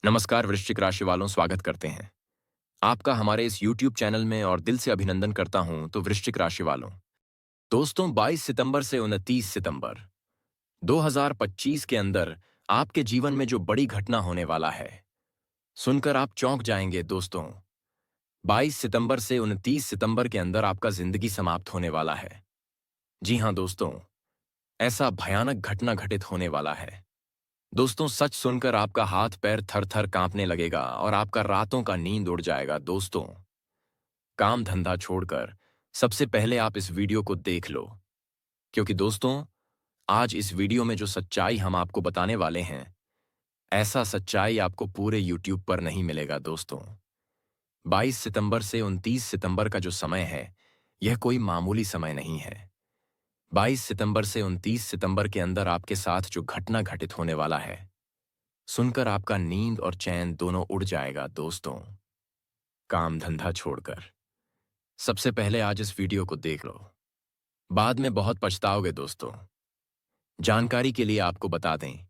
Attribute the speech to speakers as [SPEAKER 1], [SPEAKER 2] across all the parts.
[SPEAKER 1] नमस्कार वृश्चिक राशि वालों, स्वागत करते हैं आपका हमारे इस YouTube चैनल में और दिल से अभिनंदन करता हूं। तो वृश्चिक राशि वालों, दोस्तों 22 सितंबर से 29 सितंबर 2025 के अंदर आपके जीवन में जो बड़ी घटना होने वाला है, सुनकर आप चौंक जाएंगे दोस्तों। 22 सितंबर से 29 सितंबर के अंदर आपका जिंदगी समाप्त होने वाला है। जी हां दोस्तों, ऐसा भयानक घटना घटित होने वाला है। दोस्तों सच सुनकर आपका हाथ पैर थर थर कांपने लगेगा और आपका रातों का नींद उड़ जाएगा दोस्तों। काम धंधा छोड़कर सबसे पहले आप इस वीडियो को देख लो, क्योंकि दोस्तों आज इस वीडियो में जो सच्चाई हम आपको बताने वाले हैं, ऐसा सच्चाई आपको पूरे YouTube पर नहीं मिलेगा दोस्तों। 22 सितंबर से 29 सितंबर का जो समय है, यह कोई मामूली समय नहीं है। 22 सितंबर से 29 सितंबर के अंदर आपके साथ जो घटना घटित होने वाला है, सुनकर आपका नींद और चैन दोनों उड़ जाएगा दोस्तों। काम धंधा छोड़कर सबसे पहले आज इस वीडियो को देख लो, बाद में बहुत पछताओगे दोस्तों। जानकारी के लिए आपको बता दें,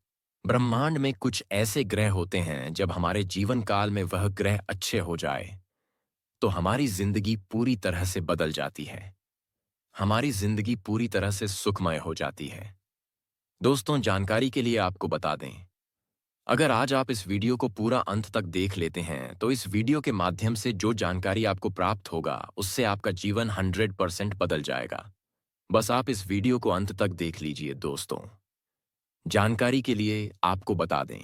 [SPEAKER 1] ब्रह्मांड में कुछ ऐसे ग्रह होते हैं, जब हमारे जीवन काल में वह ग्रह अच्छे हो जाए तो हमारी जिंदगी पूरी तरह से बदल जाती है। हमारी जिंदगी पूरी तरह से सुखमय हो जाती है। दोस्तों जानकारी के लिए आपको बता दें, अगर आज आप इस वीडियो को पूरा अंत तक देख लेते हैं तो इस वीडियो के माध्यम से जो जानकारी आपको प्राप्त होगा, उससे आपका जीवन 100% बदल जाएगा। बस आप इस वीडियो को अंत तक देख लीजिए दोस्तों। जानकारी के लिए आपको बता दें,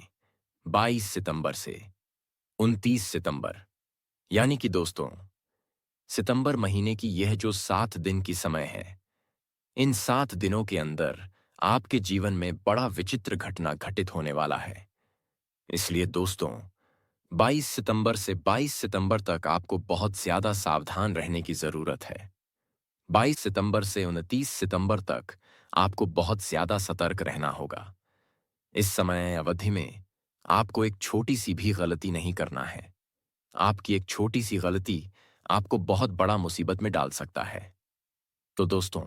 [SPEAKER 1] 22 सितंबर से 29 सितंबर, यानी कि दोस्तों सितंबर महीने की यह जो 7 दिन की समय है, इन 7 दिनों के अंदर आपके जीवन में बड़ा विचित्र घटना घटित होने वाला है। इसलिए दोस्तों 22 सितंबर से 22 सितंबर तक आपको बहुत ज्यादा सावधान रहने की जरूरत है। 22 सितंबर से 29 सितंबर तक आपको बहुत ज्यादा सतर्क रहना होगा। इस समय अवधि में आपको एक छोटी सी भी गलती नहीं करना है। आपकी एक छोटी सी गलती आपको बहुत बड़ा मुसीबत में डाल सकता है। तो दोस्तों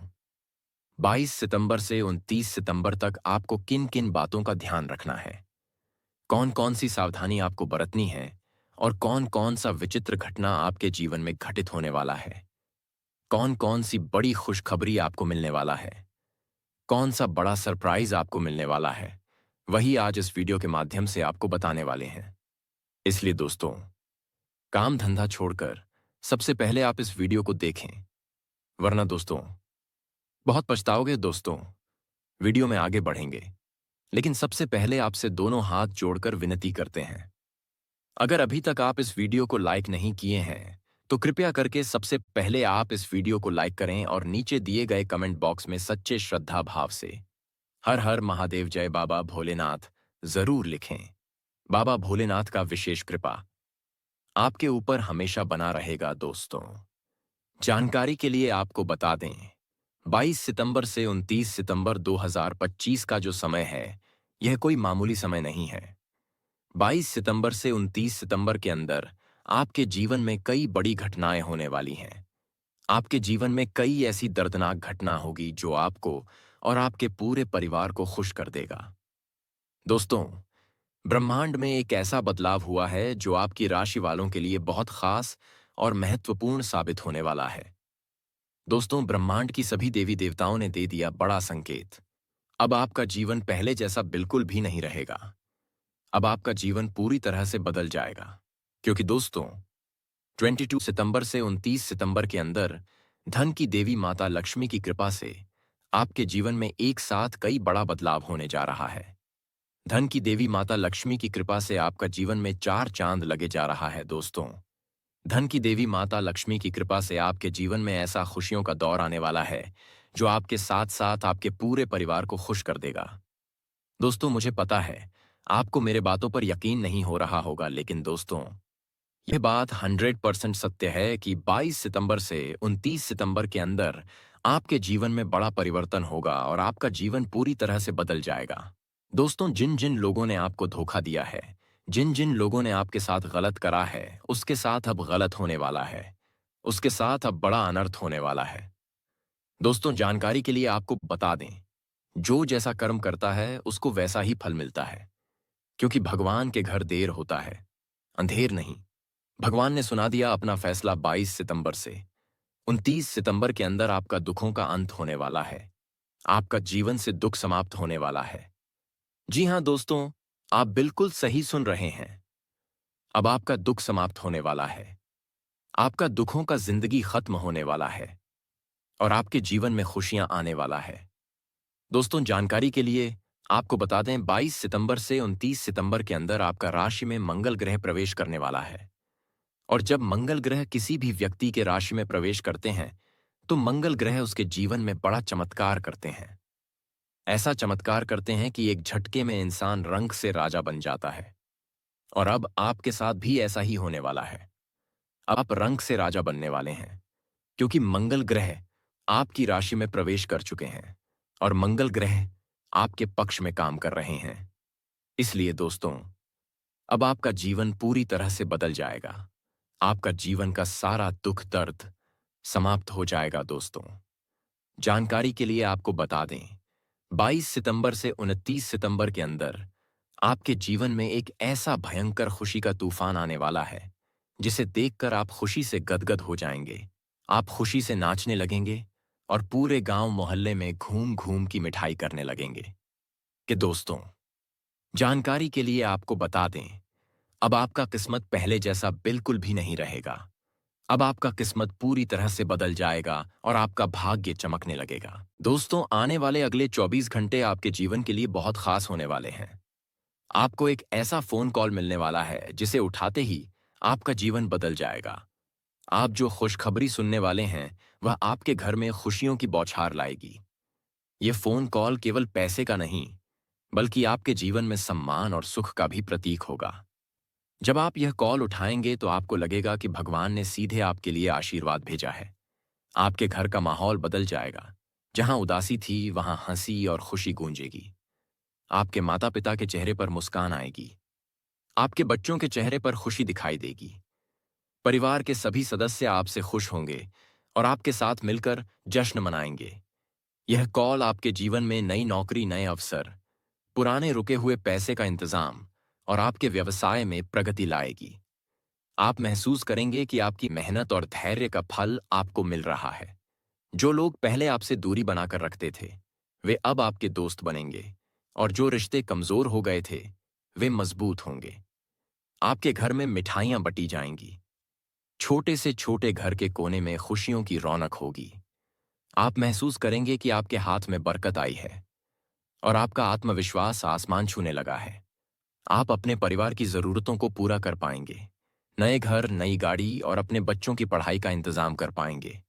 [SPEAKER 1] 22 सितंबर से 29 सितंबर तक आपको किन किन बातों का ध्यान रखना है, कौन कौन सी सावधानी आपको बरतनी है और कौन कौन सा विचित्र घटना आपके जीवन में घटित होने वाला है, कौन कौन सी बड़ी खुशखबरी आपको मिलने वाला है, कौन सा बड़ा सरप्राइज आपको मिलने वाला है, वही आज इस वीडियो के माध्यम से आपको बताने वाले हैं। इसलिए दोस्तों काम धंधा छोड़कर सबसे पहले आप इस वीडियो को देखें, वरना दोस्तों बहुत पछताओगे दोस्तों। वीडियो में आगे बढ़ेंगे, लेकिन सबसे पहले आपसे दोनों हाथ जोड़कर विनती करते हैं, अगर अभी तक आप इस वीडियो को लाइक नहीं किए हैं तो कृपया करके सबसे पहले आप इस वीडियो को लाइक करें और नीचे दिए गए कमेंट बॉक्स में सच्चे श्रद्धा भाव से हर हर महादेव जय बाबा भोलेनाथ जरूर लिखें। बाबा भोलेनाथ का विशेष कृपा आपके ऊपर हमेशा बना रहेगा दोस्तों। जानकारी के लिए आपको बता दें, 22 सितंबर से 29 सितंबर 2025 का जो समय है, यह कोई मामूली समय नहीं है। 22 सितंबर से 29 सितंबर के अंदर आपके जीवन में कई बड़ी घटनाएं होने वाली हैं। आपके जीवन में कई ऐसी दर्दनाक घटना होगी जो आपको और आपके पूरे परिवार को खुश कर देगा। दोस्तों ब्रह्मांड में एक ऐसा बदलाव हुआ है जो आपकी राशि वालों के लिए बहुत खास और महत्वपूर्ण साबित होने वाला है। दोस्तों ब्रह्मांड की सभी देवी देवताओं ने दे दिया बड़ा संकेत। अब आपका जीवन पहले जैसा बिल्कुल भी नहीं रहेगा। अब आपका जीवन पूरी तरह से बदल जाएगा, क्योंकि दोस्तों 22 सितंबर से 29 सितंबर के अंदर धन की देवी माता लक्ष्मी की कृपा से आपके जीवन में एक साथ कई बड़ा बदलाव होने जा रहा है। धन की देवी माता लक्ष्मी की कृपा से आपका जीवन में चार चांद लगे जा रहा है दोस्तों। धन की देवी माता लक्ष्मी की कृपा से आपके जीवन में ऐसा खुशियों का दौर आने वाला है जो आपके साथ साथ आपके पूरे परिवार को खुश कर देगा। दोस्तों मुझे पता है आपको मेरे बातों पर यकीन नहीं हो रहा होगा, लेकिन दोस्तों यह बात 100% सत्य है कि 22 सितंबर से 29 सितंबर के अंदर आपके जीवन में बड़ा परिवर्तन होगा और आपका जीवन पूरी तरह से बदल जाएगा। दोस्तों जिन जिन लोगों ने आपको धोखा दिया है, जिन जिन लोगों ने आपके साथ गलत करा है, उसके साथ अब गलत होने वाला है, उसके साथ अब बड़ा अनर्थ होने वाला है। दोस्तों जानकारी के लिए आपको बता दें, जो जैसा कर्म करता है उसको वैसा ही फल मिलता है। क्योंकि भगवान के घर देर होता है, अंधेर नहीं। भगवान ने सुना दिया अपना फैसला 22 सितंबर से। 29 सितंबर के अंदर आपका दुखों का अंत होने वाला है। आपका जीवन से दुख समाप्त होने वाला है। जी हां दोस्तों, आप बिल्कुल सही सुन रहे हैं। अब आपका दुख समाप्त होने वाला है। आपका दुखों का जिंदगी खत्म होने वाला है और आपके जीवन में खुशियां आने वाला है। दोस्तों, जानकारी के लिए आपको बता दें, 22 सितंबर से 29 सितंबर के अंदर आपका राशि में मंगल ग्रह प्रवेश करने वाला है। और जब मंगल ग्रह किसी भी व्यक्ति के राशि में प्रवेश करते हैं तो मंगल ग्रह उसके जीवन में बड़ा चमत्कार करते हैं। ऐसा चमत्कार करते हैं कि एक झटके में इंसान रंग से राजा बन जाता है। और अब आपके साथ भी ऐसा ही होने वाला है। आप रंग से राजा बनने वाले हैं, क्योंकि मंगल ग्रह आपकी राशि में प्रवेश कर चुके हैं और मंगल ग्रह आपके पक्ष में काम कर रहे हैं। इसलिए दोस्तों, अब आपका जीवन पूरी तरह से बदल जाएगा। आपका जीवन का सारा दुख दर्द समाप्त हो जाएगा। दोस्तों, जानकारी के लिए आपको बता दें, 22 सितंबर से 29 सितंबर के अंदर आपके जीवन में एक ऐसा भयंकर खुशी का तूफान आने वाला है जिसे देखकर आप खुशी से गदगद हो जाएंगे। आप खुशी से नाचने लगेंगे और पूरे गांव मोहल्ले में घूम घूम की मिठाई करने लगेंगे। कि दोस्तों, जानकारी के लिए आपको बता दें, अब आपका किस्मत पहले जैसा बिल्कुल भी नहीं रहेगा। अब आपका किस्मत पूरी तरह से बदल जाएगा और आपका भाग्य चमकने लगेगा। दोस्तों, आने वाले अगले 24 घंटे आपके जीवन के लिए बहुत खास होने वाले हैं। आपको एक ऐसा फोन कॉल मिलने वाला है जिसे उठाते ही आपका जीवन बदल जाएगा। आप जो खुशखबरी सुनने वाले हैं वह आपके घर में खुशियों की बौछार लाएगी। ये फोन कॉल केवल पैसे का नहीं, बल्कि आपके जीवन में सम्मान और सुख का भी प्रतीक होगा। जब आप यह कॉल उठाएंगे तो आपको लगेगा कि भगवान ने सीधे आपके लिए आशीर्वाद भेजा है। आपके घर का माहौल बदल जाएगा। जहां उदासी थी वहां हंसी और खुशी गूंजेगी। आपके माता पिता के चेहरे पर मुस्कान आएगी। आपके बच्चों के चेहरे पर खुशी दिखाई देगी। परिवार के सभी सदस्य आपसे खुश होंगे और आपके साथ मिलकर जश्न मनाएंगे। यह कॉल आपके जीवन में नई नौकरी, नए अवसर, पुराने रुके हुए पैसे का इंतजाम और आपके व्यवसाय में प्रगति लाएगी। आप महसूस करेंगे कि आपकी मेहनत और धैर्य का फल आपको मिल रहा है। जो लोग पहले आपसे दूरी बनाकर रखते थे वे अब आपके दोस्त बनेंगे और जो रिश्ते कमजोर हो गए थे वे मजबूत होंगे। आपके घर में मिठाइयां बटी जाएंगी। छोटे से छोटे घर के कोने में खुशियों की रौनक होगी। आप महसूस करेंगे कि आपके हाथ में बरकत आई है और आपका आत्मविश्वास आसमान छूने लगा है। आप अपने परिवार की जरूरतों को पूरा कर पाएंगे। नए घर, नई गाड़ी और अपने बच्चों की पढ़ाई का इंतजाम कर पाएंगे।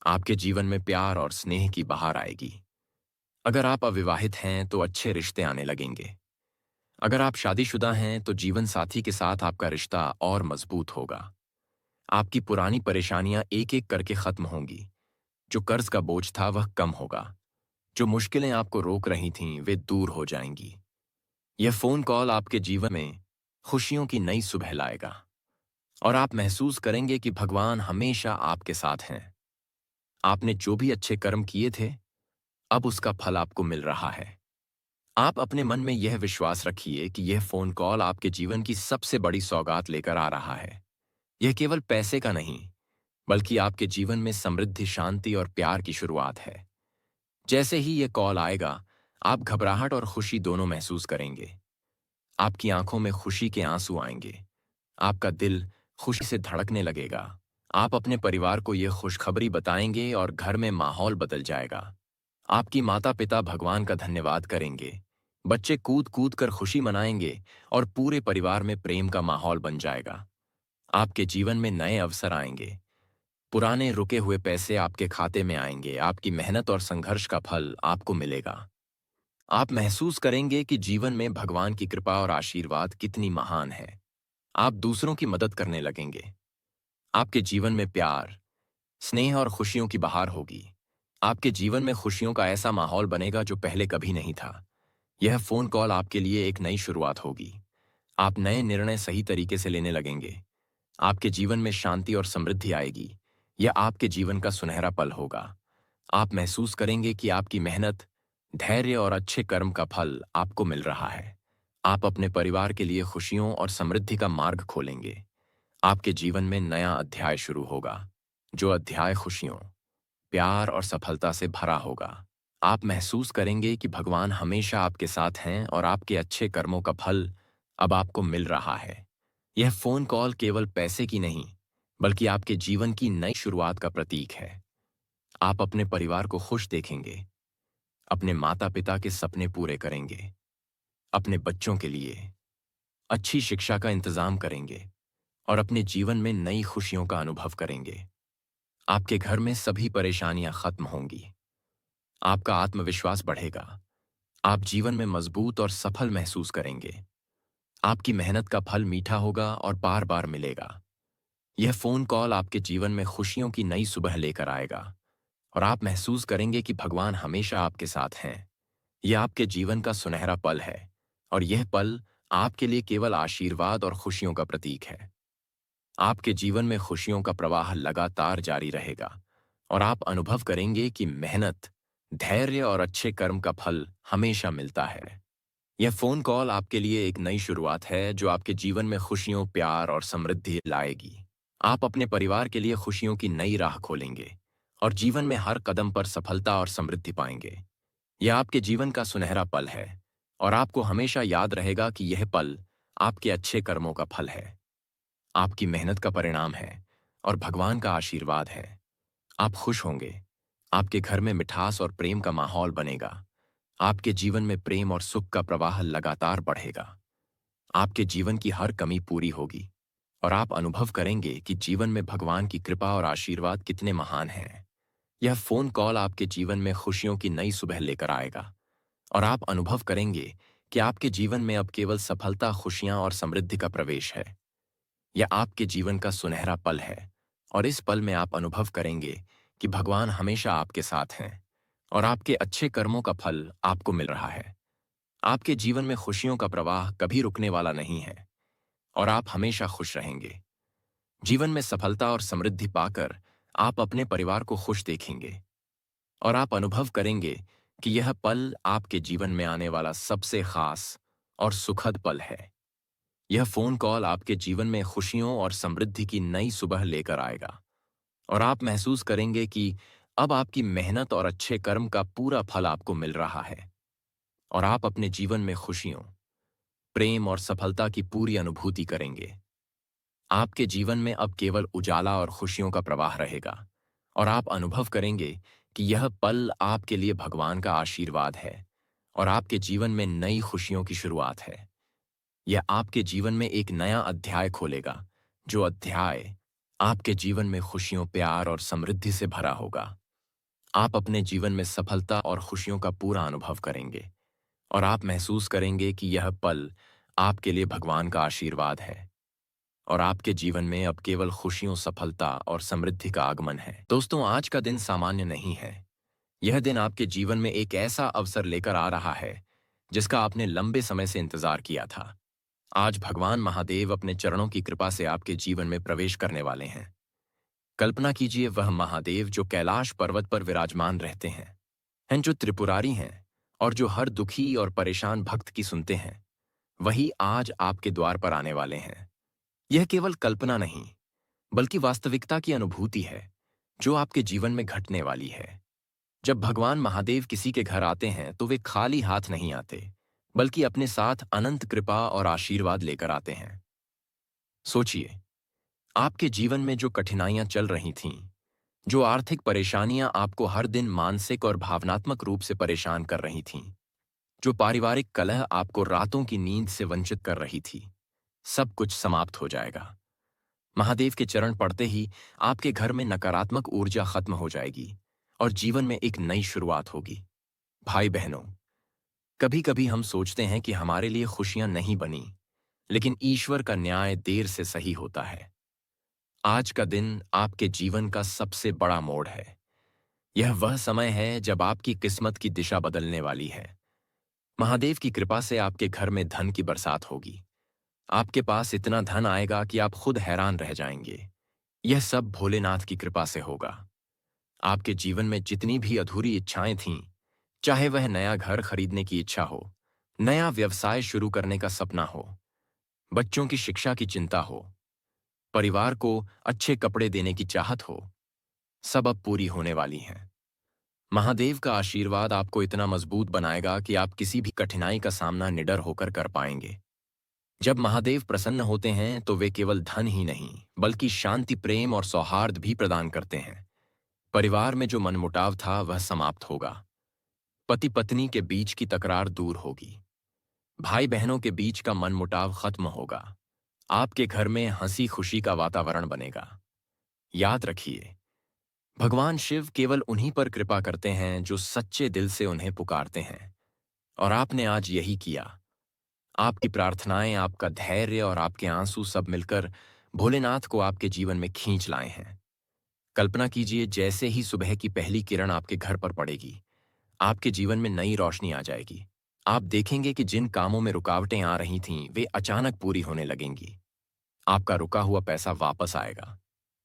[SPEAKER 1] आपके जीवन में प्यार और स्नेह की बहार आएगी। अगर आप अविवाहित हैं तो अच्छे रिश्ते आने लगेंगे। अगर आप शादीशुदा हैं तो जीवन साथी के साथ आपका रिश्ता और मजबूत होगा। आपकी पुरानी परेशानियां एक एक करके खत्म होंगी। जो कर्ज का बोझ था वह कम होगा। जो मुश्किलें आपको रोक रही थीं वे दूर हो जाएंगी। यह फोन कॉल आपके जीवन में खुशियों की नई सुबह लाएगा और आप महसूस करेंगे कि भगवान हमेशा आपके साथ हैं। आपने जो भी अच्छे कर्म किए थे अब उसका फल आपको मिल रहा है। आप अपने मन में यह विश्वास रखिए कि यह फोन कॉल आपके जीवन की सबसे बड़ी सौगात लेकर आ रहा है। यह केवल पैसे का नहीं, बल्कि आपके जीवन में समृद्धि, शांति और प्यार की शुरुआत है। जैसे ही यह कॉल आएगा आप घबराहट और खुशी दोनों महसूस करेंगे। आपकी आंखों में खुशी के आंसू आएंगे। आपका दिल खुशी से धड़कने लगेगा। आप अपने परिवार को यह खुशखबरी बताएंगे और घर में माहौल बदल जाएगा। आपकी माता पिता भगवान का धन्यवाद करेंगे। बच्चे कूद कूद कर खुशी मनाएंगे और पूरे परिवार में प्रेम का माहौल बन जाएगा। आपके जीवन में नए अवसर आएंगे। पुराने रुके हुए पैसे आपके खाते में आएंगे। आपकी मेहनत और संघर्ष का फल आपको मिलेगा। आप महसूस करेंगे कि जीवन में भगवान की कृपा और आशीर्वाद कितनी महान है। आप दूसरों की मदद करने लगेंगे। आपके जीवन में प्यार, स्नेह और खुशियों की बहार होगी। आपके जीवन में खुशियों का ऐसा माहौल बनेगा जो पहले कभी नहीं था। यह फोन कॉल आपके लिए एक नई शुरुआत होगी। आप नए निर्णय सही तरीके से लेने लगेंगे। आपके जीवन में शांति और समृद्धि आएगी। यह आपके जीवन का सुनहरा पल होगा। आप महसूस करेंगे कि आपकी मेहनत, धैर्य और अच्छे कर्म का फल आपको मिल रहा है। आप अपने परिवार के लिए खुशियों और समृद्धि का मार्ग खोलेंगे। आपके जीवन में नया अध्याय शुरू होगा, जो अध्याय खुशियों, प्यार और सफलता से भरा होगा। आप महसूस करेंगे कि भगवान हमेशा आपके साथ हैं और आपके अच्छे कर्मों का फल अब आपको मिल रहा है। यह फोन कॉल केवल पैसे की नहीं, बल्कि आपके जीवन की नई शुरुआत का प्रतीक है। आप अपने परिवार को खुश देखेंगे, अपने माता पिता के सपने पूरे करेंगे, अपने बच्चों के लिए अच्छी शिक्षा का इंतजाम करेंगे और अपने जीवन में नई खुशियों का अनुभव करेंगे। आपके घर में सभी परेशानियां खत्म होंगी। आपका आत्मविश्वास बढ़ेगा। आप जीवन में मजबूत और सफल महसूस करेंगे। आपकी मेहनत का फल मीठा होगा और बार बार मिलेगा। यह फोन कॉल आपके जीवन में खुशियों की नई सुबह लेकर आएगा और आप महसूस करेंगे कि भगवान हमेशा आपके साथ हैं। यह आपके जीवन का सुनहरा पल है और यह पल आपके लिए केवल आशीर्वाद और खुशियों का प्रतीक है। आपके जीवन में खुशियों का प्रवाह लगातार जारी रहेगा और आप अनुभव करेंगे कि मेहनत, धैर्य और अच्छे कर्म का फल हमेशा मिलता है। यह फोन कॉल आपके लिए एक नई शुरुआत है जो आपके जीवन में खुशियों, प्यार और समृद्धि लाएगी। आप अपने परिवार के लिए खुशियों की नई राह खोलेंगे और जीवन में हर कदम पर सफलता और समृद्धि पाएंगे। यह आपके जीवन का सुनहरा पल है और आपको हमेशा याद रहेगा कि यह पल आपके अच्छे कर्मों का फल है, आपकी मेहनत का परिणाम है और भगवान का आशीर्वाद है। आप खुश होंगे। आपके घर में मिठास और प्रेम का माहौल बनेगा। आपके जीवन में प्रेम और सुख का प्रवाह लगातार बढ़ेगा। आपके जीवन की हर कमी पूरी होगी और आप अनुभव करेंगे कि जीवन में भगवान की कृपा और आशीर्वाद कितने महान हैं। यह फोन कॉल आपके जीवन में खुशियों की नई सुबह लेकर आएगा और आप अनुभव करेंगे कि आपके जीवन में अब केवल सफलता, खुशियां और समृद्धि का प्रवेश है। यह आपके जीवन का सुनहरा पल है और इस पल में आप अनुभव करेंगे कि भगवान हमेशा आपके साथ हैं और आपके अच्छे कर्मों का फल आपको मिल रहा है। आपके जीवन में खुशियों का प्रवाह कभी रुकने वाला नहीं है और आप हमेशा खुश रहेंगे। जीवन में सफलता और समृद्धि पाकर आप अपने परिवार को खुश देखेंगे और आप अनुभव करेंगे कि यह पल आपके जीवन में आने वाला सबसे खास और सुखद पल है। यह फोन कॉल आपके जीवन में खुशियों और समृद्धि की नई सुबह लेकर आएगा और आप महसूस करेंगे कि अब आपकी मेहनत और अच्छे कर्म का पूरा फल आपको मिल रहा है और आप अपने जीवन में खुशियों, प्रेम और सफलता की पूरी अनुभूति करेंगे। आपके जीवन में अब केवल उजाला और खुशियों का प्रवाह रहेगा और आप अनुभव करेंगे कि यह पल आपके लिए भगवान का आशीर्वाद है और आपके जीवन में नई खुशियों की शुरुआत है। यह आपके जीवन में एक नया अध्याय खोलेगा, जो अध्याय आपके जीवन में खुशियों, प्यार और समृद्धि से भरा होगा। आप अपने जीवन में सफलता और खुशियों का पूरा अनुभव करेंगे और आप महसूस करेंगे कि यह पल आपके लिए भगवान का आशीर्वाद है और आपके जीवन में अब केवल खुशियों, सफलता और समृद्धि का आगमन है। दोस्तों, आज का दिन सामान्य नहीं है। यह दिन आपके जीवन में एक ऐसा अवसर लेकर आ रहा है जिसका आपने लंबे समय से इंतजार किया था। आज भगवान महादेव अपने चरणों की कृपा से आपके जीवन में प्रवेश करने वाले हैं। कल्पना कीजिए, वह महादेव जो कैलाश पर्वत पर विराजमान रहते हैं जो त्रिपुरारी हैं और जो हर दुखी और परेशान भक्त की सुनते हैं, वही आज आपके द्वार पर आने वाले हैं। यह केवल कल्पना नहीं, बल्कि वास्तविकता की अनुभूति है जो आपके जीवन में घटने वाली है। जब भगवान महादेव किसी के घर आते हैं तो वे खाली हाथ नहीं आते, बल्कि अपने साथ अनंत कृपा और आशीर्वाद लेकर आते हैं। सोचिए, आपके जीवन में जो कठिनाइयां चल रही थीं, जो आर्थिक परेशानियां आपको हर दिन मानसिक और भावनात्मक रूप से परेशान कर रही थीं, जो पारिवारिक कलह आपको रातों की नींद से वंचित कर रही थी, सब कुछ समाप्त हो जाएगा। महादेव के चरण पड़ते ही आपके घर में नकारात्मक ऊर्जा खत्म हो जाएगी और जीवन में एक नई शुरुआत होगी। भाई बहनों, कभी कभी हम सोचते हैं कि हमारे लिए खुशियां नहीं बनी, लेकिन ईश्वर का न्याय देर से सही होता है। आज का दिन आपके जीवन का सबसे बड़ा मोड़ है। यह वह समय है जब आपकी किस्मत की दिशा बदलने वाली है। महादेव की कृपा से आपके घर में धन की बरसात होगी। आपके पास इतना धन आएगा कि आप खुद हैरान रह जाएंगे। यह सब भोलेनाथ की कृपा से होगा। आपके जीवन में जितनी भी अधूरी इच्छाएं थीं, चाहे वह नया घर खरीदने की इच्छा हो, नया व्यवसाय शुरू करने का सपना हो, बच्चों की शिक्षा की चिंता हो, परिवार को अच्छे कपड़े देने की चाहत हो, सब अब पूरी होने वाली हैं। महादेव का आशीर्वाद आपको इतना मजबूत बनाएगा कि आप किसी भी कठिनाई का सामना निडर होकर कर पाएंगे। जब महादेव प्रसन्न होते हैं तो वे केवल धन ही नहीं, बल्कि शांति, प्रेम और सौहार्द भी प्रदान करते हैं। परिवार में जो मनमुटाव था वह समाप्त होगा। पति पत्नी के बीच की तकरार दूर होगी। भाई बहनों के बीच का मनमुटाव खत्म होगा। आपके घर में हंसी खुशी का वातावरण बनेगा। याद रखिए, भगवान शिव केवल उन्हीं पर कृपा करते हैं जो सच्चे दिल से उन्हें पुकारते हैं। और आपने आज यही किया। आपकी प्रार्थनाएं, आपका धैर्य और आपके आंसू सब मिलकर भोलेनाथ को आपके जीवन में खींच लाए हैं। कल्पना कीजिए, जैसे ही सुबह की पहली किरण आपके घर पर पड़ेगी, आपके जीवन में नई रोशनी आ जाएगी। आप देखेंगे कि जिन कामों में रुकावटें आ रही थीं, वे अचानक पूरी होने लगेंगी। आपका रुका हुआ पैसा वापस आएगा।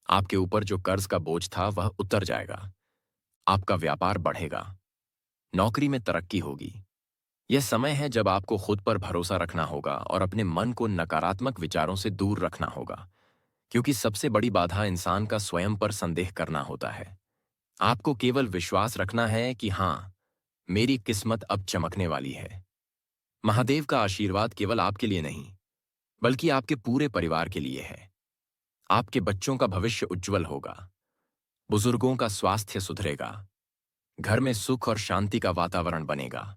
[SPEAKER 1] आपके ऊपर जो कर्ज का बोझ था वह उतर जाएगा। आपका व्यापार बढ़ेगा। नौकरी में तरक्की होगी। यह समय है जब आपको खुद पर भरोसा रखना होगा और अपने मन को नकारात्मक विचारों से दूर रखना होगा, क्योंकि सबसे बड़ी बाधा इंसान का स्वयं पर संदेह करना होता है। आपको केवल विश्वास रखना है कि हाँ, मेरी किस्मत अब चमकने वाली है। महादेव का आशीर्वाद केवल आपके लिए नहीं, बल्कि आपके पूरे परिवार के लिए है। आपके बच्चों का भविष्य उज्जवल होगा। बुजुर्गों का स्वास्थ्य सुधरेगा। घर में सुख और शांति का वातावरण बनेगा।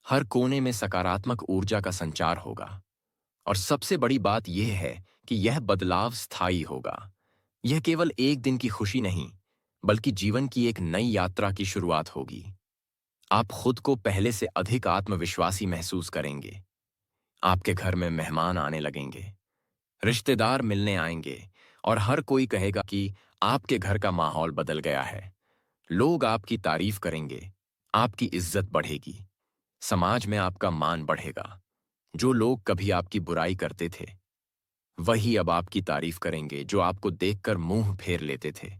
[SPEAKER 1] हर कोने में सकारात्मक ऊर्जा का संचार होगा। और सबसे बड़ी बात यह है कि यह बदलाव स्थायी होगा। यह केवल एक दिन की खुशी नहीं, बल्कि जीवन की एक नई यात्रा की शुरुआत होगी। आप खुद को पहले से अधिक आत्मविश्वासी महसूस करेंगे। आपके घर में मेहमान आने लगेंगे, रिश्तेदार मिलने आएंगे और हर कोई कहेगा कि आपके घर का माहौल बदल गया है। लोग आपकी तारीफ करेंगे, आपकी इज्जत बढ़ेगी, समाज में आपका मान बढ़ेगा। जो लोग कभी आपकी बुराई करते थे, वही अब आपकी तारीफ करेंगे। जो आपको देखकर मुंह फेर लेते थे,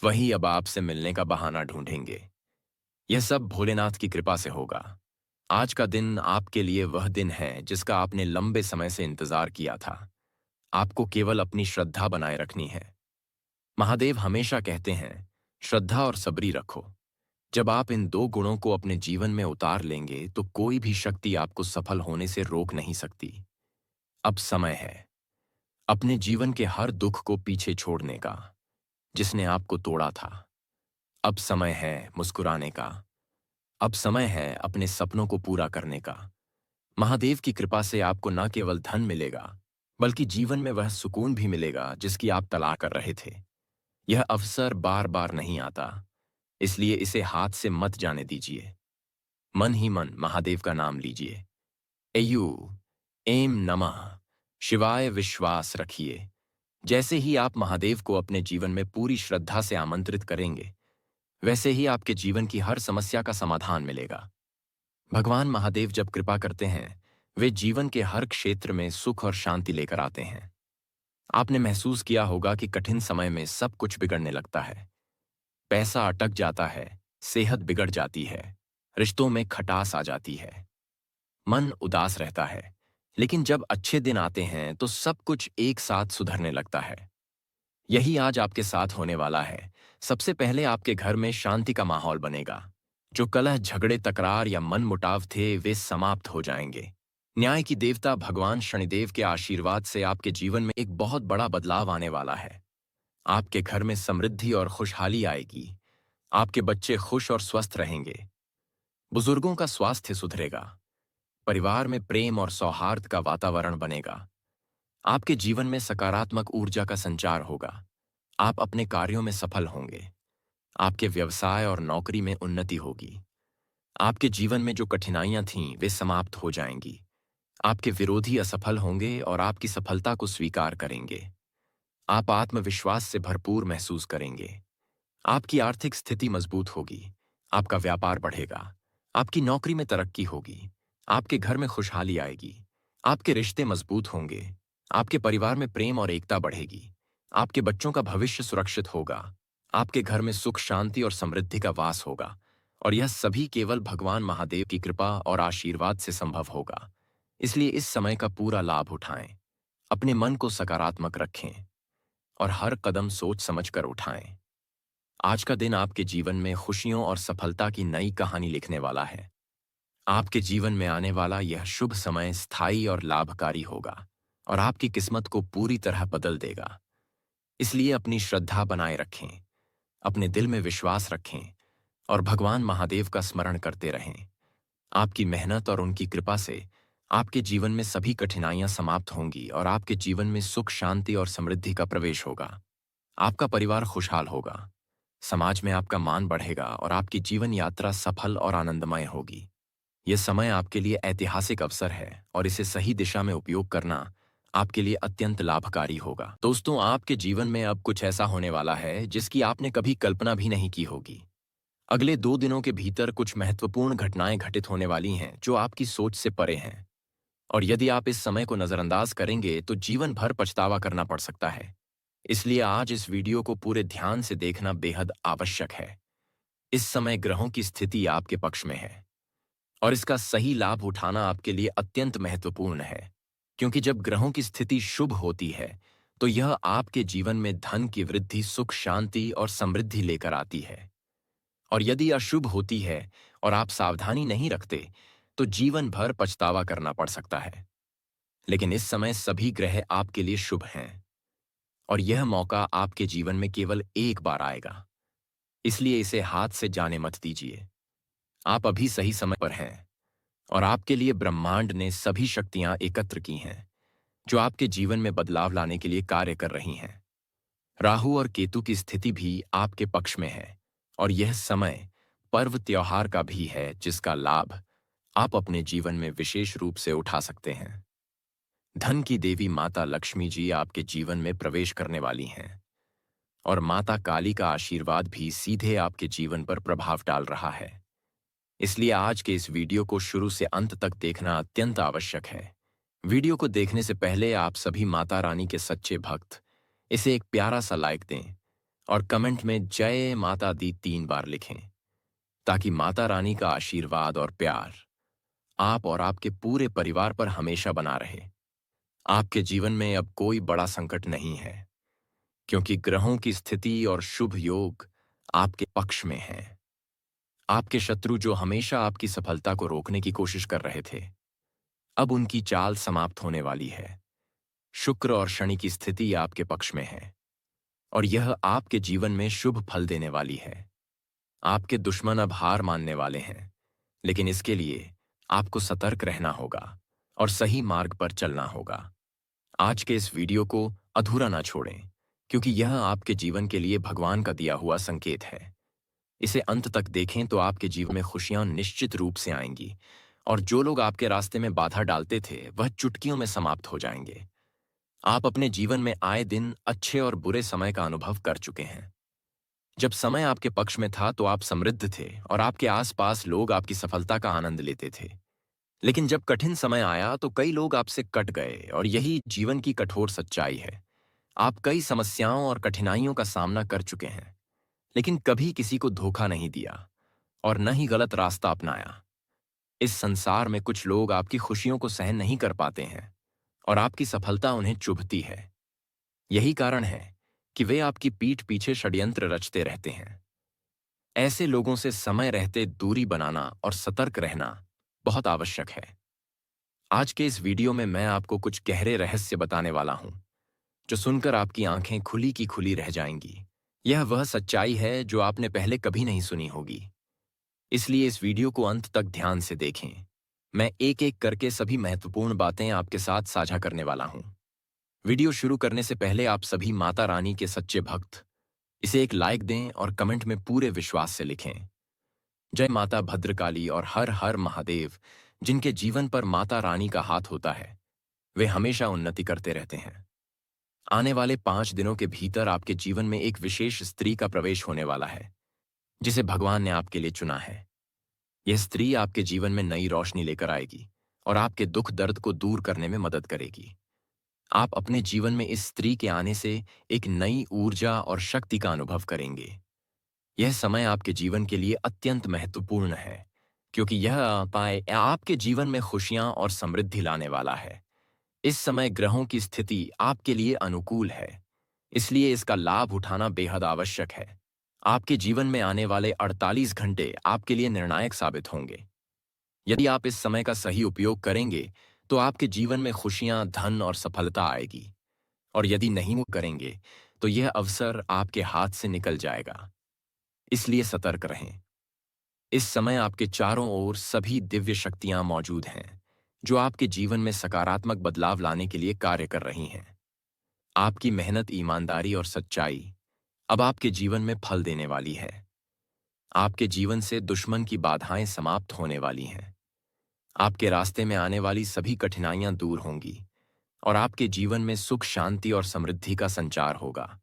[SPEAKER 1] वही अब आपसे मिलने का बहाना ढूंढेंगे। यह सब भोलेनाथ की कृपा से होगा। आज का दिन आपके लिए वह दिन है जिसका आपने लंबे समय से इंतजार किया था। आपको केवल अपनी श्रद्धा बनाए रखनी है। महादेव हमेशा कहते हैं, श्रद्धा और सबरी रखो। जब आप इन दो गुणों को अपने जीवन में उतार लेंगे तो कोई भी शक्ति आपको सफल होने से रोक नहीं सकती। अब समय है अपने जीवन के हर दुख को पीछे छोड़ने का, जिसने आपको तोड़ा था। अब समय है मुस्कुराने का। अब समय है अपने सपनों को पूरा करने का। महादेव की कृपा से आपको न केवल धन मिलेगा, बल्कि जीवन में वह सुकून भी मिलेगा जिसकी आप तलाश कर रहे थे। यह अवसर बार बार नहीं आता, इसलिए इसे हाथ से मत जाने दीजिए। मन ही मन महादेव का नाम लीजिए। एयू एम नमः शिवाय विश्वास रखिए। जैसे ही आप महादेव को अपने जीवन में पूरी श्रद्धा से आमंत्रित करेंगे, वैसे ही आपके जीवन की हर समस्या का समाधान मिलेगा। भगवान महादेव जब कृपा करते हैं, वे जीवन के हर क्षेत्र में सुख और शांति लेकर आते हैं। आपने महसूस किया होगा कि कठिन समय में सब कुछ बिगड़ने लगता है। पैसा अटक जाता है, सेहत बिगड़ जाती है, रिश्तों में खटास आ जाती है, मन उदास रहता है। लेकिन जब अच्छे दिन आते हैं तो सब कुछ एक साथ सुधरने लगता है। यही आज आपके साथ होने वाला है। सबसे पहले आपके घर में शांति का माहौल बनेगा। जो कलह, झगड़े, तकरार या मनमुटाव थे, वे समाप्त हो जाएंगे। न्याय की देवता भगवान शनिदेव के आशीर्वाद से आपके जीवन में एक बहुत बड़ा बदलाव आने वाला है। आपके घर में समृद्धि और खुशहाली आएगी। आपके बच्चे खुश और स्वस्थ रहेंगे। बुजुर्गों का स्वास्थ्य सुधरेगा। परिवार में प्रेम और सौहार्द का वातावरण बनेगा। आपके जीवन में सकारात्मक ऊर्जा का संचार होगा। आप अपने कार्यों में सफल होंगे। आपके व्यवसाय और नौकरी में उन्नति होगी। आपके जीवन में जो कठिनाइयां थीं, वे समाप्त हो जाएंगी। आपके विरोधी असफल होंगे और आपकी सफलता को स्वीकार करेंगे। आप आत्मविश्वास से भरपूर महसूस करेंगे। आपकी आर्थिक स्थिति मजबूत होगी। आपका व्यापार बढ़ेगा। आपकी नौकरी में तरक्की होगी। आपके घर में खुशहाली आएगी। आपके रिश्ते मजबूत होंगे। आपके परिवार में प्रेम और एकता बढ़ेगी। आपके बच्चों का भविष्य सुरक्षित होगा। आपके घर में सुख, शांति और समृद्धि का वास होगा। और यह सभी केवल भगवान महादेव की कृपा और आशीर्वाद से संभव होगा। इसलिए इस समय का पूरा लाभ उठाएं, अपने मन को सकारात्मक रखें और हर कदम सोच समझकर उठाएं। आज का दिन आपके जीवन में खुशियों और सफलता की नई कहानी लिखने वाला है। आपके जीवन में आने वाला यह शुभ समय स्थायी और लाभकारी होगा और आपकी किस्मत को पूरी तरह बदल देगा। इसलिए अपनी श्रद्धा बनाए रखें, अपने दिल में विश्वास रखें और भगवान महादेव का स्मरण करते रहें। आपकी मेहनत और उनकी कृपा से आपके जीवन में सभी कठिनाइयां समाप्त होंगी और आपके जीवन में सुख, शांति और समृद्धि का प्रवेश होगा। आपका परिवार खुशहाल होगा, समाज में आपका मान बढ़ेगा और आपकी जीवन यात्रा सफल और आनंदमय होगी। यह समय आपके लिए ऐतिहासिक अवसर है और इसे सही दिशा में उपयोग करना आपके लिए अत्यंत लाभकारी होगा। दोस्तों, आपके जीवन में अब कुछ ऐसा होने वाला है जिसकी आपने कभी कल्पना भी नहीं की होगी। अगले 2 दिनों के भीतर कुछ महत्वपूर्ण घटनाएं घटित होने वाली हैं जो आपकी सोच से परे हैं, और यदि आप इस समय को नजरअंदाज करेंगे तो जीवन भर पछतावा करना पड़ सकता है। इसलिए आज इस वीडियो को पूरे ध्यान से देखना बेहद आवश्यक है। इस समय ग्रहों की स्थिति आपके पक्ष में है और इसका सही लाभ उठाना आपके लिए अत्यंत महत्वपूर्ण है, क्योंकि जब ग्रहों की स्थिति शुभ होती है तो यह आपके जीवन में धन की वृद्धि, सुख, शांति और समृद्धि लेकर आती है। और यदि अशुभ होती है और आप सावधानी नहीं रखते तो जीवन भर पछतावा करना पड़ सकता है। लेकिन इस समय सभी ग्रह आपके लिए शुभ हैं और यह मौका आपके जीवन में केवल एक बार आएगा, इसलिए इसे हाथ से जाने मत दीजिए। आप अभी सही समय पर हैं और आपके लिए ब्रह्मांड ने सभी शक्तियां एकत्र की हैं जो आपके जीवन में बदलाव लाने के लिए कार्य कर रही हैं। राहु और केतु की स्थिति भी आपके पक्ष में है और यह समय पर्व त्योहार का भी है जिसका लाभ आप अपने जीवन में विशेष रूप से उठा सकते हैं। धन की देवी माता लक्ष्मी जी आपके जीवन में प्रवेश करने वाली हैं और माता काली का आशीर्वाद भी सीधे आपके जीवन पर प्रभाव डाल रहा है। इसलिए आज के इस वीडियो को शुरू से अंत तक देखना अत्यंत आवश्यक है। वीडियो को देखने से पहले आप सभी माता रानी के सच्चे भक्त इसे एक प्यारा सा लाइक दें और कमेंट में जय माता दी 3 बार लिखें, ताकि माता रानी का आशीर्वाद और प्यार आप और आपके पूरे परिवार पर हमेशा बना रहे। आपके जीवन में अब कोई बड़ा संकट नहीं है, क्योंकि ग्रहों की स्थिति और शुभ योग आपके पक्ष में हैं। आपके शत्रु जो हमेशा आपकी सफलता को रोकने की कोशिश कर रहे थे, अब उनकी चाल समाप्त होने वाली है। शुक्र और शनि की स्थिति आपके पक्ष में है और यह आपके जीवन में शुभ फल देने वाली है। आपके दुश्मन अब हार मानने वाले हैं, लेकिन इसके लिए आपको सतर्क रहना होगा और सही मार्ग पर चलना होगा। आज के इस वीडियो को अधूरा ना छोड़ें, क्योंकि यह आपके जीवन के लिए भगवान का दिया हुआ संकेत है। इसे अंत तक देखें तो आपके जीवन में खुशियां निश्चित रूप से आएंगी और जो लोग आपके रास्ते में बाधा डालते थे वह चुटकियों में समाप्त हो जाएंगे। आप अपने जीवन में आए दिन अच्छे और बुरे समय का अनुभव कर चुके हैं। जब समय आपके पक्ष में था तो आप समृद्ध थे और आपके आसपास लोग आपकी सफलता का आनंद लेते थे। लेकिन जब कठिन समय आया तो कई लोग आपसे कट गए और यही जीवन की कठोर सच्चाई है। आप कई समस्याओं और कठिनाइयों का सामना कर चुके हैं, लेकिन कभी किसी को धोखा नहीं दिया और न ही गलत रास्ता अपनाया। इस संसार में कुछ लोग आपकी खुशियों को सहन नहीं कर पाते हैं और आपकी सफलता उन्हें चुभती है। यही कारण है कि वे आपकी पीठ पीछे षड्यंत्र रचते रहते हैं। ऐसे लोगों से समय रहते दूरी बनाना और सतर्क रहना बहुत आवश्यक है। आज के इस वीडियो में मैं आपको कुछ गहरे रहस्य बताने वाला हूं, जो सुनकर आपकी आंखें खुली की खुली रह जाएंगी। यह वह सच्चाई है जो आपने पहले कभी नहीं सुनी होगी, इसलिए इस वीडियो को अंत तक ध्यान से देखें। मैं एक एक करके सभी महत्वपूर्ण बातें आपके साथ साझा करने वाला हूं। वीडियो शुरू करने से पहले आप सभी माता रानी के सच्चे भक्त इसे एक लाइक दें और कमेंट में पूरे विश्वास से लिखें, जय माता भद्रकाली और हर हर महादेव। जिनके जीवन पर माता रानी का हाथ होता है वे हमेशा उन्नति करते रहते हैं। आने वाले 5 दिनों के भीतर आपके जीवन में एक विशेष स्त्री का प्रवेश होने वाला है, जिसे भगवान ने आपके लिए चुना है। यह स्त्री आपके जीवन में नई रोशनी लेकर आएगी और आपके दुख दर्द को दूर करने में मदद करेगी। आप अपने जीवन में इस स्त्री के आने से एक नई ऊर्जा और शक्ति का अनुभव करेंगे। यह समय आपके जीवन के लिए अत्यंत महत्वपूर्ण है, क्योंकि यह पाए आपके जीवन में खुशियां और समृद्धि लाने वाला है। इस समय ग्रहों की स्थिति आपके लिए अनुकूल है, इसलिए इसका लाभ उठाना बेहद आवश्यक है। आपके जीवन में आने वाले 48 घंटे आपके लिए निर्णायक साबित होंगे। यदि आप इस समय का सही उपयोग करेंगे, तो आपके जीवन में खुशियां, धन और सफलता आएगी। और यदि नहीं वो करेंगे, तो यह अवसर आपके हाथ से निकल जाएगा। इसलिए सतर्क रहें। इस समय आपके चारों ओर सभी दिव्य शक्तियां मौजूद हैं, जो आपके जीवन में सकारात्मक बदलाव लाने के लिए कार्य कर रही हैं। आपकी मेहनत, ईमानदारी और सच्चाई अब आपके जीवन में फल देने वाली है। आपके जीवन से दुश्मन की बाधाएं समाप्त होने वाली हैं। आपके रास्ते में आने वाली सभी कठिनाइयां दूर होंगी और आपके जीवन में सुख, शांति और समृद्धि का संचार होगा।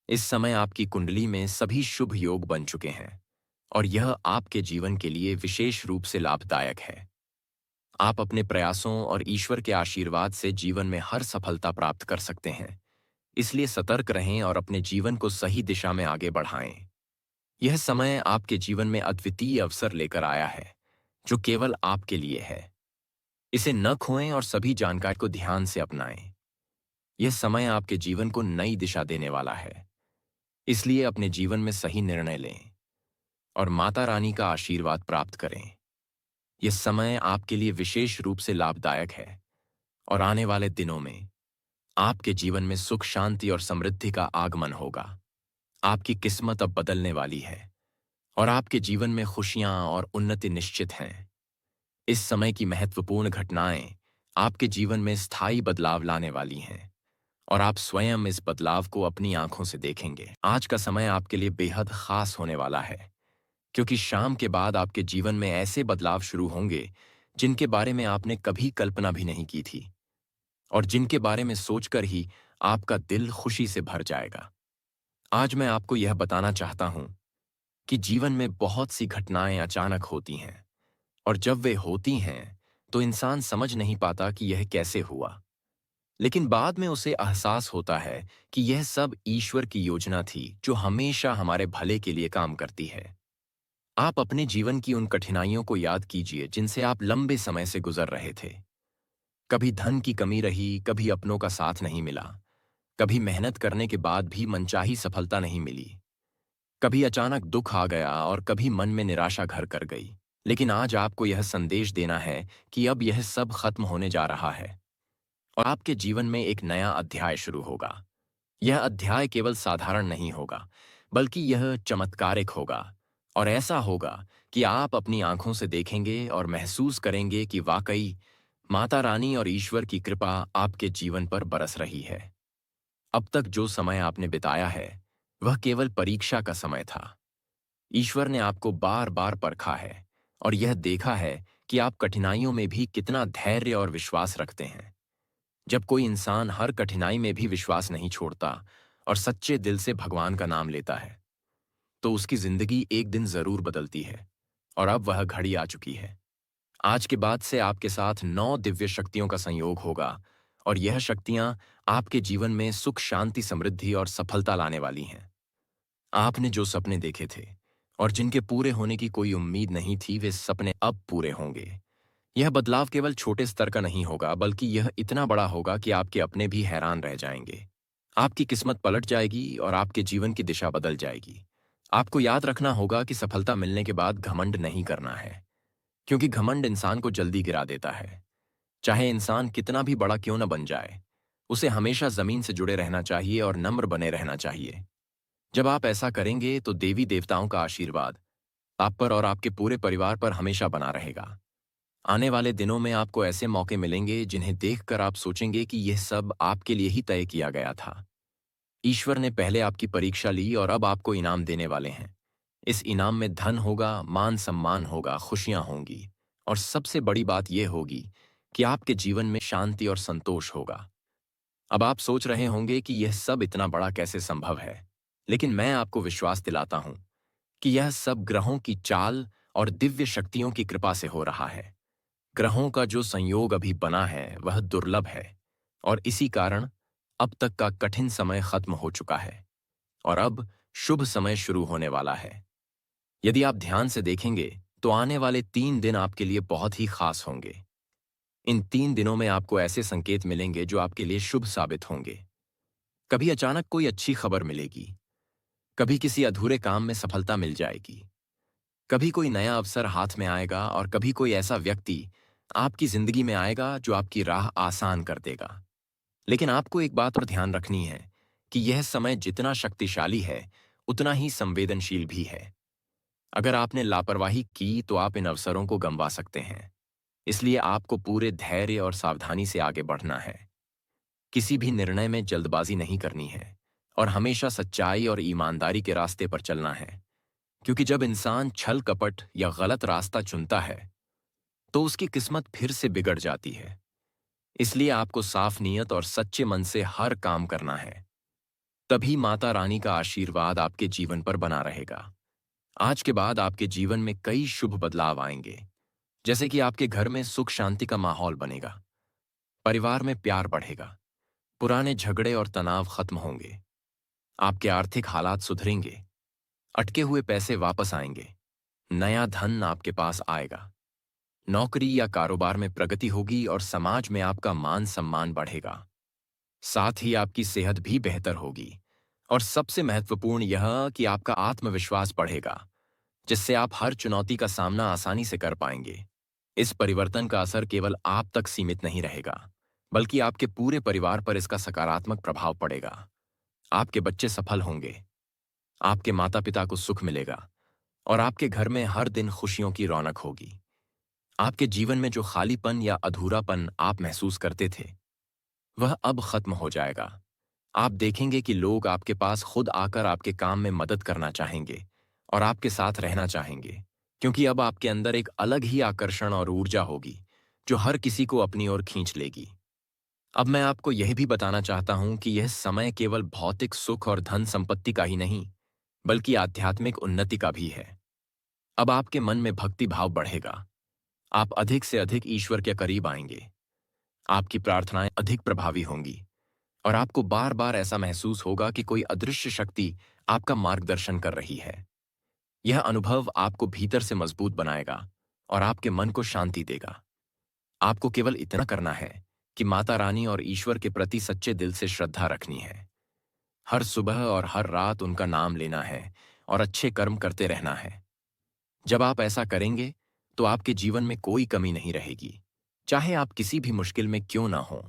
[SPEAKER 1] इस समय आपकी कुंडली में सभी शुभ योग बन चुके हैं और यह आपके जीवन के लिए विशेष रूप से लाभदायक है। आप अपने प्रयासों और ईश्वर के आशीर्वाद से जीवन में हर सफलता प्राप्त कर सकते हैं। इसलिए सतर्क रहें और अपने जीवन को सही दिशा में आगे बढ़ाएं। यह समय आपके जीवन में अद्वितीय अवसर लेकर आया है, जो केवल आपके लिए है। इसे न खोएं और सभी जानकारी को ध्यान से अपनाएं। यह समय आपके जीवन को नई दिशा देने वाला है। इसलिए अपने जीवन में सही निर्णय लें और माता रानी का आशीर्वाद प्राप्त करें। यह समय आपके लिए विशेष रूप से लाभदायक है और आने वाले दिनों में आपके जीवन में सुख, शांति और समृद्धि का आगमन होगा। आपकी किस्मत अब बदलने वाली है और आपके जीवन में खुशियां और उन्नति निश्चित हैं। इस समय की महत्वपूर्ण घटनाएं आपके जीवन में स्थायी बदलाव लाने वाली हैं और आप स्वयं इस बदलाव को अपनी आंखों से देखेंगे। आज का समय आपके लिए बेहद खास होने वाला है, क्योंकि शाम के बाद आपके जीवन में ऐसे बदलाव शुरू होंगे जिनके बारे में आपने कभी कल्पना भी नहीं की थी और जिनके बारे में सोचकर ही आपका दिल खुशी से भर जाएगा। आज मैं आपको यह बताना चाहता हूं कि जीवन में बहुत सी घटनाएं अचानक होती हैं और जब वे होती हैं तो इंसान समझ नहीं पाता कि यह कैसे हुआ। लेकिन बाद में उसे एहसास होता है कि यह सब ईश्वर की योजना थी, जो हमेशा हमारे भले के लिए काम करती है। आप अपने जीवन की उन कठिनाइयों को याद कीजिए जिनसे आप लंबे समय से गुजर रहे थे। कभी धन की कमी रही, कभी अपनों का साथ नहीं मिला, कभी मेहनत करने के बाद भी मनचाही सफलता नहीं मिली, कभी अचानक दुख आ गया और कभी मन में निराशा घर कर गई। लेकिन आज आपको यह संदेश देना है कि अब यह सब खत्म होने जा रहा है और आपके जीवन में एक नया अध्याय शुरू होगा। यह अध्याय केवल साधारण नहीं होगा, बल्कि यह चमत्कारिक होगा और ऐसा होगा कि आप अपनी आंखों से देखेंगे और महसूस करेंगे कि वाकई माता रानी और ईश्वर की कृपा आपके जीवन पर बरस रही है। अब तक जो समय आपने बिताया है, वह केवल परीक्षा का समय था। ईश्वर ने आपको बार बार परखा है और यह देखा है कि आप कठिनाइयों में भी कितना धैर्य और विश्वास रखते हैं। जब कोई इंसान हर कठिनाई में भी विश्वास नहीं छोड़ता और सच्चे दिल से भगवान का नाम लेता है, तो उसकी जिंदगी एक दिन जरूर बदलती है और अब वह घड़ी आ चुकी है। आज के बाद से आपके साथ 9 दिव्य शक्तियों का संयोग होगा और यह शक्तियां आपके जीवन में सुख, शांति, समृद्धि और सफलता लाने वाली हैं। आपने जो सपने देखे थे और जिनके पूरे होने की कोई उम्मीद नहीं थी, वे सपने अब पूरे होंगे। यह बदलाव केवल छोटे स्तर का नहीं होगा, बल्कि यह इतना बड़ा होगा कि आपके अपने भी हैरान रह जाएंगे। आपकी किस्मत पलट जाएगी और आपके जीवन की दिशा बदल जाएगी। आपको याद रखना होगा कि सफलता मिलने के बाद घमंड नहीं करना है, क्योंकि घमंड इंसान को जल्दी गिरा देता है। चाहे इंसान कितना भी बड़ा क्यों न बन जाए, उसे हमेशा जमीन से जुड़े रहना चाहिए और नम्र बने रहना चाहिए। जब आप ऐसा करेंगे तो देवी देवताओं का आशीर्वाद आप पर और आपके पूरे परिवार पर हमेशा बना रहेगा। आने वाले दिनों में आपको ऐसे मौके मिलेंगे जिन्हें देखकर आप सोचेंगे कि यह सब आपके लिए ही तय किया गया था। ईश्वर ने पहले आपकी परीक्षा ली और अब आपको इनाम देने वाले हैं। इस इनाम में धन होगा, मान सम्मान होगा, खुशियां होंगी और सबसे बड़ी बात यह होगी कि आपके जीवन में शांति और संतोष होगा। अब आप सोच रहे होंगे कि यह सब इतना बड़ा कैसे संभव है, लेकिन मैं आपको विश्वास दिलाता हूं कि यह सब ग्रहों की चाल और दिव्य शक्तियों की कृपा से हो रहा है। ग्रहों का जो संयोग अभी बना है वह दुर्लभ है और इसी कारण अब तक का कठिन समय खत्म हो चुका है और अब शुभ समय शुरू होने वाला है। यदि आप ध्यान से देखेंगे तो आने वाले 3 दिन आपके लिए बहुत ही खास होंगे। इन 3 दिनों में आपको ऐसे संकेत मिलेंगे जो आपके लिए शुभ साबित होंगे। कभी अचानक कोई अच्छी खबर मिलेगी, कभी किसी अधूरे काम में सफलता मिल जाएगी, कभी कोई नया अवसर हाथ में आएगा और कभी कोई ऐसा व्यक्ति आपकी जिंदगी में आएगा जो आपकी राह आसान कर देगा। लेकिन आपको एक बात और ध्यान रखनी है कि यह समय जितना शक्तिशाली है उतना ही संवेदनशील भी है। अगर आपने लापरवाही की तो आप इन अवसरों को गंवा सकते हैं। इसलिए आपको पूरे धैर्य और सावधानी से आगे बढ़ना है। किसी भी निर्णय में जल्दबाजी नहीं करनी है और हमेशा सच्चाई और ईमानदारी के रास्ते पर चलना है। क्योंकि जब इंसान छल कपट या गलत रास्ता चुनता है तो उसकी किस्मत फिर से बिगड़ जाती है। इसलिए आपको साफ नीयत और सच्चे मन से हर काम करना है। तभी माता रानी का आशीर्वाद आपके जीवन पर बना रहेगा। आज के बाद आपके जीवन में कई शुभ बदलाव आएंगे। जैसे कि आपके घर में सुख शांति का माहौल बनेगा, परिवार में प्यार बढ़ेगा, पुराने झगड़े और तनाव खत्म होंगे, आपके आर्थिक हालात सुधरेंगे, अटके हुए पैसे वापस आएंगे, नया धन आपके पास आएगा, नौकरी या कारोबार में प्रगति होगी और समाज में आपका मान सम्मान बढ़ेगा। साथ ही आपकी सेहत भी बेहतर होगी और सबसे महत्वपूर्ण यह कि आपका आत्मविश्वास बढ़ेगा, जिससे आप हर चुनौती का सामना आसानी से कर पाएंगे। इस परिवर्तन का असर केवल आप तक सीमित नहीं रहेगा, बल्कि आपके पूरे परिवार पर इसका सकारात्मक प्रभाव पड़ेगा। आपके बच्चे सफल होंगे, आपके माता पिता को सुख मिलेगा और आपके घर में हर दिन खुशियों की रौनक होगी। आपके जीवन में जो खालीपन या अधूरापन आप महसूस करते थे, वह अब खत्म हो जाएगा। आप देखेंगे कि लोग आपके पास खुद आकर आपके काम में मदद करना चाहेंगे और आपके साथ रहना चाहेंगे, क्योंकि अब आपके अंदर एक अलग ही आकर्षण और ऊर्जा होगी जो हर किसी को अपनी ओर खींच लेगी। अब मैं आपको यह भी बताना चाहता हूं कि यह समय केवल भौतिक सुख और धन संपत्ति का ही नहीं, बल्कि आध्यात्मिक उन्नति का भी है। अब आपके मन में भक्ति भाव बढ़ेगा, आप अधिक से अधिक ईश्वर के करीब आएंगे, आपकी प्रार्थनाएं अधिक प्रभावी होंगी और आपको बार बार ऐसा महसूस होगा कि कोई अदृश्य शक्ति आपका मार्गदर्शन कर रही है। यह अनुभव आपको भीतर से मजबूत बनाएगा और आपके मन को शांति देगा। आपको केवल इतना करना है कि माता रानी और ईश्वर के प्रति सच्चे दिल से श्रद्धा रखनी है। हर सुबह और हर रात उनका नाम लेना है और अच्छे कर्म करते रहना है। जब आप ऐसा करेंगे तो आपके जीवन में कोई कमी नहीं रहेगी। चाहे आप किसी भी मुश्किल में क्यों ना हो,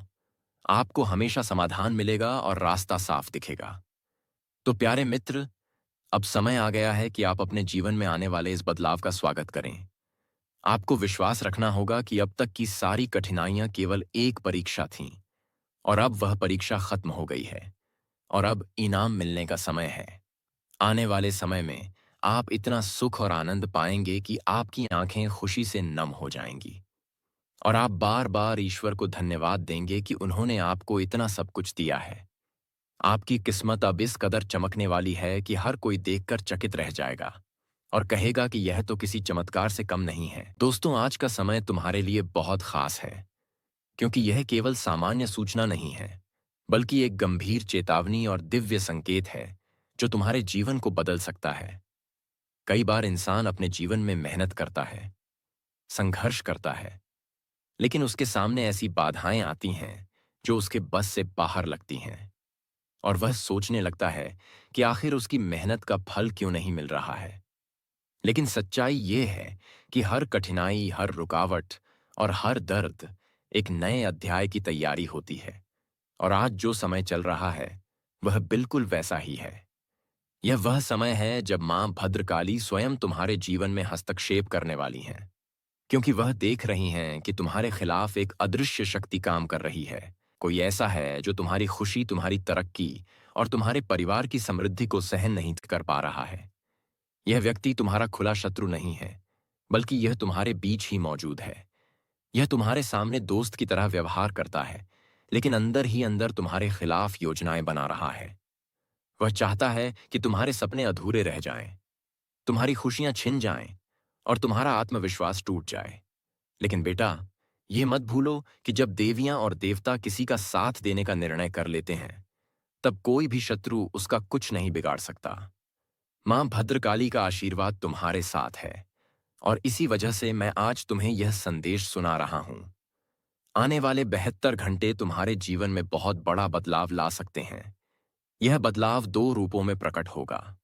[SPEAKER 1] आपको हमेशा समाधान मिलेगा और रास्ता साफ दिखेगा। तो प्यारे मित्र, अब समय आ गया है कि आप अपने जीवन में आने वाले इस बदलाव का स्वागत करें। आपको विश्वास रखना होगा कि अब तक की सारी कठिनाइयां केवल एक परीक्षा थीं और अब वह परीक्षा खत्म हो गई है और अब इनाम मिलने का समय है। आने वाले समय में आप इतना सुख और आनंद पाएंगे कि आपकी आंखें खुशी से नम हो जाएंगी और आप बार बार ईश्वर को धन्यवाद देंगे कि उन्होंने आपको इतना सब कुछ दिया है। आपकी किस्मत अब इस कदर चमकने वाली है कि हर कोई देखकर चकित रह जाएगा और कहेगा कि यह तो किसी चमत्कार से कम नहीं है। दोस्तों, आज का समय तुम्हारे लिए बहुत खास है, क्योंकि यह केवल सामान्य सूचना नहीं है, बल्कि एक गंभीर चेतावनी और दिव्य संकेत है जो तुम्हारे जीवन को बदल सकता है। कई बार इंसान अपने जीवन में मेहनत करता है, संघर्ष करता है, लेकिन उसके सामने ऐसी बाधाएं आती हैं जो उसके बस से बाहर लगती हैं और वह सोचने लगता है कि आखिर उसकी मेहनत का फल क्यों नहीं मिल रहा है। लेकिन सच्चाई ये है कि हर कठिनाई, हर रुकावट और हर दर्द एक नए अध्याय की तैयारी होती है और आज जो समय चल रहा है वह बिल्कुल वैसा ही है। यह वह समय है जब मां भद्रकाली स्वयं तुम्हारे जीवन में हस्तक्षेप करने वाली हैं, क्योंकि वह देख रही हैं कि तुम्हारे खिलाफ एक अदृश्य शक्ति काम कर रही है। कोई ऐसा है जो तुम्हारी खुशी, तुम्हारी तरक्की और तुम्हारे परिवार की समृद्धि को सहन नहीं कर पा रहा है। यह व्यक्ति तुम्हारा खुला शत्रु नहीं है, बल्कि यह तुम्हारे बीच ही मौजूद है। यह तुम्हारे सामने दोस्त की तरह व्यवहार करता है, लेकिन अंदर ही अंदर तुम्हारे खिलाफ योजनाएं बना रहा है। वह चाहता है कि तुम्हारे सपने अधूरे रह जाएं, तुम्हारी खुशियां छिन जाएं और तुम्हारा आत्मविश्वास टूट जाए। लेकिन बेटा, यह मत भूलो कि जब देवियां और देवता किसी का साथ देने का निर्णय कर लेते हैं, तब कोई भी शत्रु उसका कुछ नहीं बिगाड़ सकता। मां भद्रकाली का आशीर्वाद तुम्हारे साथ है और इसी वजह से मैं आज तुम्हें यह संदेश सुना रहा हूं। आने वाले 72 घंटे तुम्हारे जीवन में बहुत बड़ा बदलाव ला सकते हैं। यह बदलाव दो रूपों में प्रकट होगा।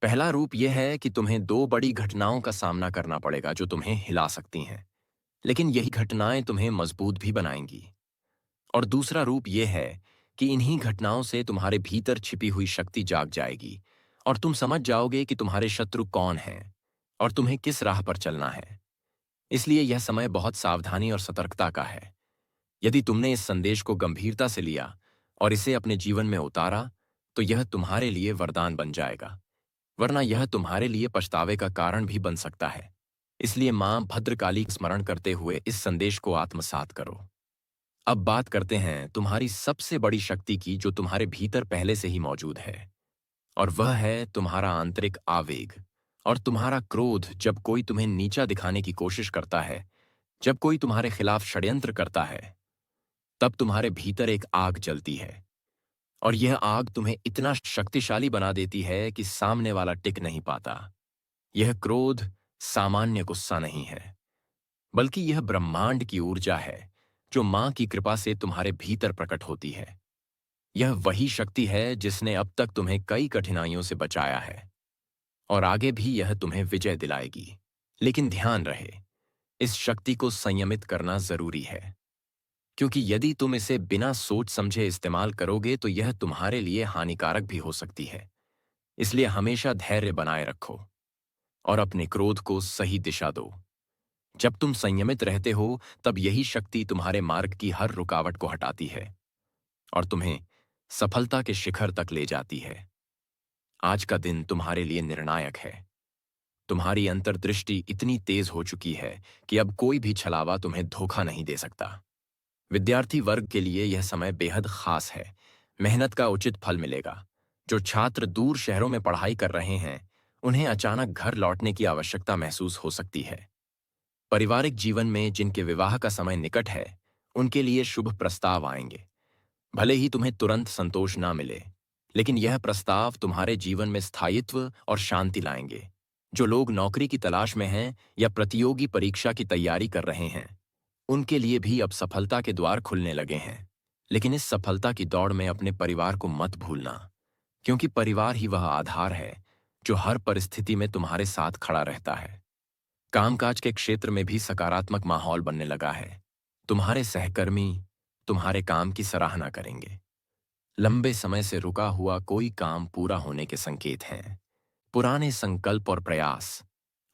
[SPEAKER 1] पहला रूप यह है कि तुम्हें दो बड़ी घटनाओं का सामना करना पड़ेगा जो तुम्हें हिला सकती हैं, लेकिन यही घटनाएं तुम्हें मजबूत भी बनाएंगी। और दूसरा रूप यह है कि इन्हीं घटनाओं से तुम्हारे भीतर छिपी हुई शक्ति जाग जाएगी और तुम समझ जाओगे कि तुम्हारे शत्रु कौन हैं और तुम्हें किस राह पर चलना है। इसलिए यह समय बहुत सावधानी और सतर्कता का है। यदि तुमने इस संदेश को गंभीरता से लिया और इसे अपने जीवन में उतारा, तो यह तुम्हारे लिए वरदान बन जाएगा, वरना यह तुम्हारे लिए पछतावे का कारण भी बन सकता है। इसलिए मां भद्रकाली का स्मरण करते हुए इस संदेश को आत्मसात करो। अब बात करते हैं तुम्हारी सबसे बड़ी शक्ति की जो तुम्हारे भीतर पहले से ही मौजूद है, और वह है तुम्हारा आंतरिक आवेग और तुम्हारा क्रोध। जब कोई तुम्हें नीचा दिखाने की कोशिश करता है, जब कोई तुम्हारे खिलाफ षड्यंत्र करता है, तब तुम्हारे भीतर एक आग जलती है और यह आग तुम्हें इतना शक्तिशाली बना देती है कि सामने वाला टिक नहीं पाता। यह क्रोध सामान्य गुस्सा नहीं है, बल्कि यह ब्रह्मांड की ऊर्जा है जो मां की कृपा से तुम्हारे भीतर प्रकट होती है। यह वही शक्ति है जिसने अब तक तुम्हें कई कठिनाइयों से बचाया है और आगे भी यह तुम्हें विजय दिलाएगी। लेकिन ध्यान रहे, इस शक्ति को संयमित करना जरूरी है, क्योंकि यदि तुम इसे बिना सोच समझे इस्तेमाल करोगे तो यह तुम्हारे लिए हानिकारक भी हो सकती है। इसलिए हमेशा धैर्य बनाए रखो और अपने क्रोध को सही दिशा दो। जब तुम संयमित रहते हो, तब यही शक्ति तुम्हारे मार्ग की हर रुकावट को हटाती है और तुम्हें सफलता के शिखर तक ले जाती है। आज का दिन तुम्हारे लिए निर्णायक है। तुम्हारी अंतर्दृष्टि इतनी तेज हो चुकी है कि अब कोई भी छलावा तुम्हें धोखा नहीं दे सकता। विद्यार्थी वर्ग के लिए यह समय बेहद खास है। मेहनत का उचित फल मिलेगा। जो छात्र दूर शहरों में पढ़ाई कर रहे हैं, उन्हें अचानक घर लौटने की आवश्यकता महसूस हो सकती है। पारिवारिक जीवन में जिनके विवाह का समय निकट है, उनके लिए शुभ प्रस्ताव आएंगे। भले ही तुम्हें तुरंत संतोष ना मिले, लेकिन यह प्रस्ताव तुम्हारे जीवन में स्थायित्व और शांति लाएंगे। जो लोग नौकरी की तलाश में हैं या प्रतियोगी परीक्षा की तैयारी कर रहे हैं, उनके लिए भी अब सफलता के द्वार खुलने लगे हैं। लेकिन इस सफलता की दौड़ में अपने परिवार को मत भूलना, क्योंकि परिवार ही वह आधार है जो हर परिस्थिति में तुम्हारे साथ खड़ा रहता है। कामकाज के क्षेत्र में भी सकारात्मक माहौल बनने लगा है। तुम्हारे सहकर्मी तुम्हारे काम की सराहना करेंगे। लंबे समय से रुका हुआ कोई काम पूरा होने के संकेत हैं। पुराने संकल्प और प्रयास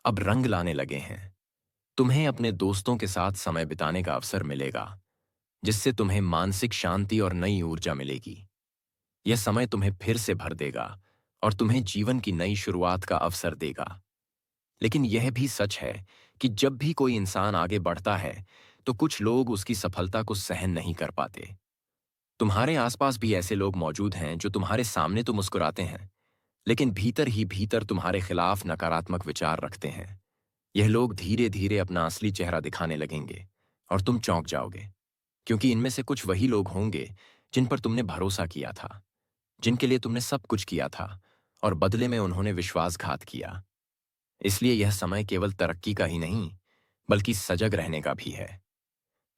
[SPEAKER 1] अब रंग लाने लगे हैं। तुम्हें अपने दोस्तों के साथ समय बिताने का अवसर मिलेगा, जिससे तुम्हें मानसिक शांति और नई ऊर्जा मिलेगी। यह समय तुम्हें फिर से भर देगा और तुम्हें जीवन की नई शुरुआत का अवसर देगा। लेकिन यह भी सच है कि जब भी कोई इंसान आगे बढ़ता है, तो कुछ लोग उसकी सफलता को सहन नहीं कर पाते। तुम्हारे आसपास भी ऐसे लोग मौजूद हैं जो तुम्हारे सामने तो मुस्कुराते हैं, लेकिन भीतर ही भीतर तुम्हारे खिलाफ नकारात्मक विचार रखते हैं। यह लोग धीरे धीरे अपना असली चेहरा दिखाने लगेंगे और तुम चौंक जाओगे, क्योंकि इनमें से कुछ वही लोग होंगे जिन पर तुमने भरोसा किया था, जिनके लिए तुमने सब कुछ किया था और बदले में उन्होंने विश्वासघात किया। इसलिए यह समय केवल तरक्की का ही नहीं, बल्कि सजग रहने का भी है।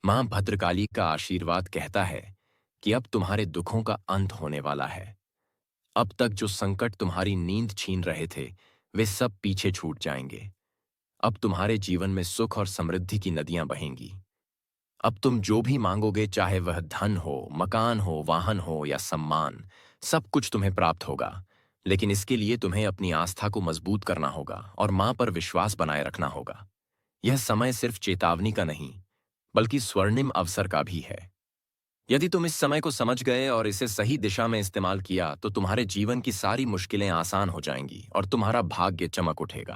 [SPEAKER 1] मां भद्रकाली का आशीर्वाद कहता है कि अब तुम्हारे दुखों का अंत होने वाला है। अब तक जो संकट तुम्हारी नींद छीन रहे थे, वे सब पीछे छूट जाएंगे। अब तुम्हारे जीवन में सुख और समृद्धि की नदियां बहेंगी। अब तुम जो भी मांगोगे, चाहे वह धन हो, मकान हो, वाहन हो या सम्मान, सब कुछ तुम्हें प्राप्त होगा। लेकिन इसके लिए तुम्हें अपनी आस्था को मजबूत करना होगा और मां पर विश्वास बनाए रखना होगा। यह समय सिर्फ चेतावनी का नहीं, बल्कि स्वर्णिम अवसर का भी है। यदि तुम इस समय को समझ गए और इसे सही दिशा में इस्तेमाल किया, तो तुम्हारे जीवन की सारी मुश्किलें आसान हो जाएंगी और तुम्हारा भाग्य चमक उठेगा।